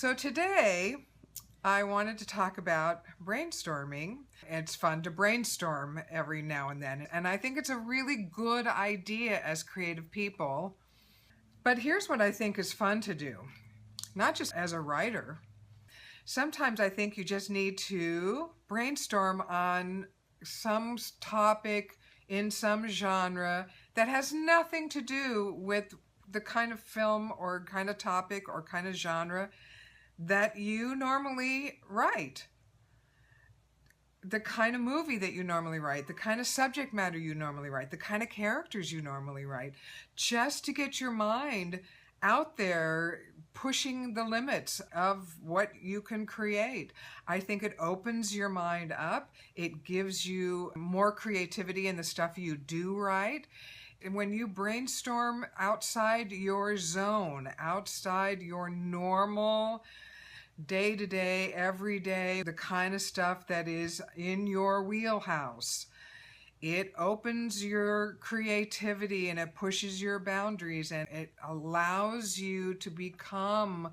So today I wanted to talk about brainstorming. It's fun to brainstorm every now and then, and I think it's a really good idea as creative people. But here's what I think is fun to do, not just as a writer. Sometimes I think you just need to brainstorm on some topic in some genre that has nothing to do with the kind of film or kind of topic or kind of genre that you normally write. The kind of movie that you normally write, the kind of subject matter you normally write, the kind of characters you normally write, just to get your mind out there pushing the limits of what you can create. I think it opens your mind up. It gives you more creativity in the stuff you do write. And when you brainstorm outside your zone, outside your normal day-to-day, everyday, the kind of stuff that is in your wheelhouse, it opens your creativity and it pushes your boundaries and it allows you to become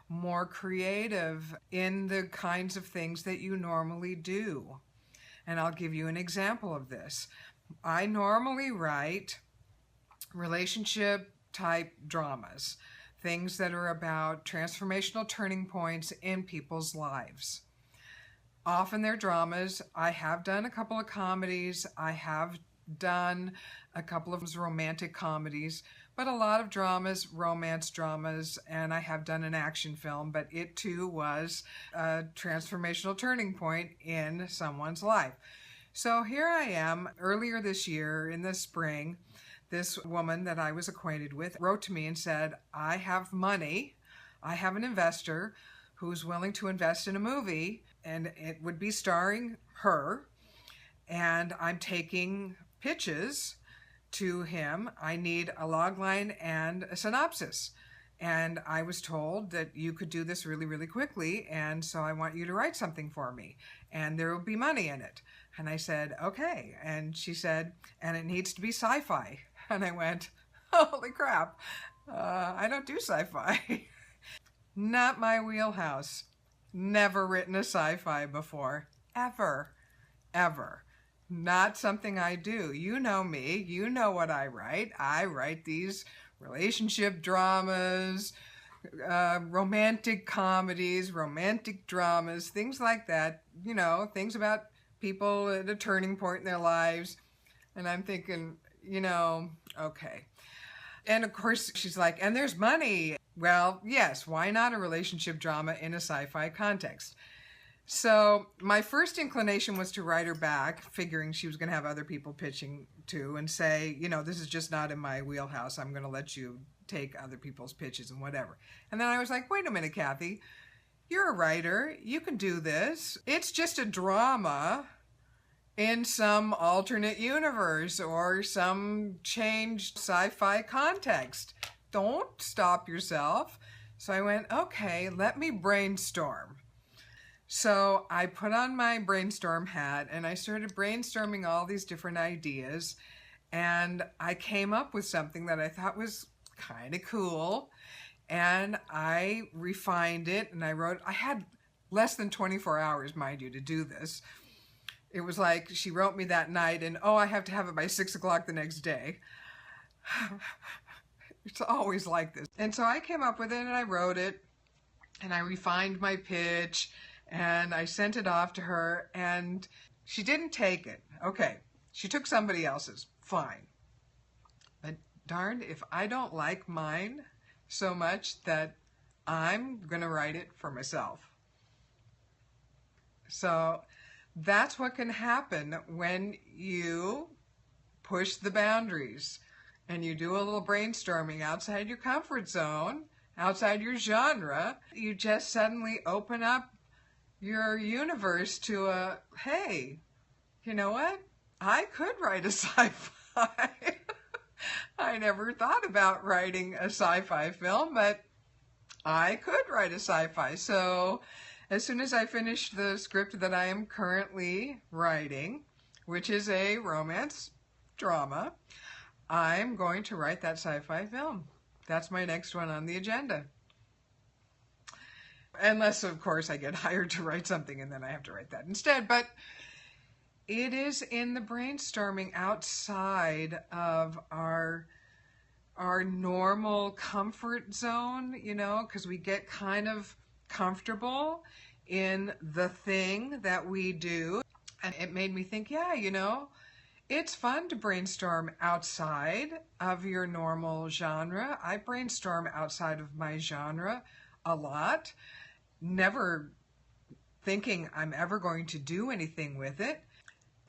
more creative in the kinds of things that you normally do. And I'll give you an example of this. I normally write relationship type dramas, things that are about transformational turning points in people's lives. Often they're dramas. I have done a couple of comedies. I have done a couple of romantic comedies, but a lot of dramas, romance dramas, and I have done an action film, but it too was a transformational turning point in someone's life. So here I am, earlier this year in the spring. This woman that I was acquainted with wrote to me and said, I have money, I have an investor who's willing to invest in a movie, and it would be starring her, and I'm taking pitches to him. I need a logline and a synopsis. And I was told that you could do this really, really quickly, and so I want you to write something for me, and there will be money in it. And I said, okay. And she said, and it needs to be sci-fi. And I went, holy crap, I don't do sci-fi. Not my wheelhouse. Never written a sci-fi before. Ever. Ever. Not something I do. You know me. You know what I write. I write these relationship dramas, romantic comedies, romantic dramas, things like that. You know, things about people at a turning point in their lives. And I'm thinking, you know, okay. And of course, she's like, and there's money. Well, yes, why not a relationship drama in a sci-fi context? So my first inclination was to write her back, figuring she was going to have other people pitching to, and say, you know, this is just not in my wheelhouse. I'm going to let you take other people's pitches and whatever. And then I was like, wait a minute, Kathy, you're a writer. You can do this. It's just a drama in some alternate universe or some changed sci-fi context. Don't stop yourself. So I went, okay, let me brainstorm. So I put on my brainstorm hat and I started brainstorming all these different ideas, and I came up with something that I thought was kind of cool, and I refined it, and I had less than 24 hours, mind you, to do this. It was like she wrote me that night, and oh, I have to have it by 6 o'clock the next day. It's always like this. And so I came up with it, and I wrote it, and I refined my pitch, and I sent it off to her, and she didn't take it. Okay, she took somebody else's. Fine. But darned if I don't like mine so much that I'm going to write it for myself. So that's what can happen when you push the boundaries and you do a little brainstorming outside your comfort zone, outside your genre. You just suddenly open up your universe to a, hey, you know what? I could write a sci-fi. I never thought about writing a sci-fi film, but I could write a sci-fi. So as soon as I finish the script that I am currently writing, which is a romance drama, I'm going to write that sci-fi film. That's my next one on the agenda. Unless, of course, I get hired to write something and then I have to write that instead. But it is in the brainstorming outside of our normal comfort zone, you know, because we get kind of comfortable in the thing that we do. And it made me think, yeah, you know, it's fun to brainstorm outside of your normal genre. I brainstorm outside of my genre a lot, never thinking I'm ever going to do anything with it.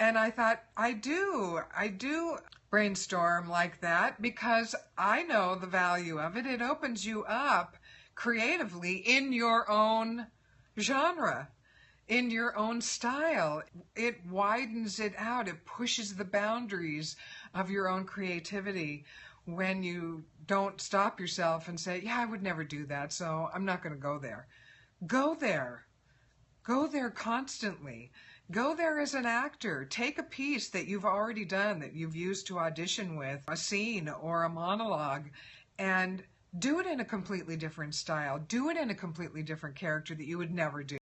And I thought, I do brainstorm like that because I know the value of it. It opens you up creatively in your own genre, in your own style. It widens it out. It pushes the boundaries of your own creativity when you don't stop yourself and say, yeah, I would never do that, so I'm not going to go there. Go there. Go there constantly. Go there as an actor. Take a piece that you've already done, that you've used to audition with, a scene or a monologue, and do it in a completely different style. Do it in a completely different character that you would never do.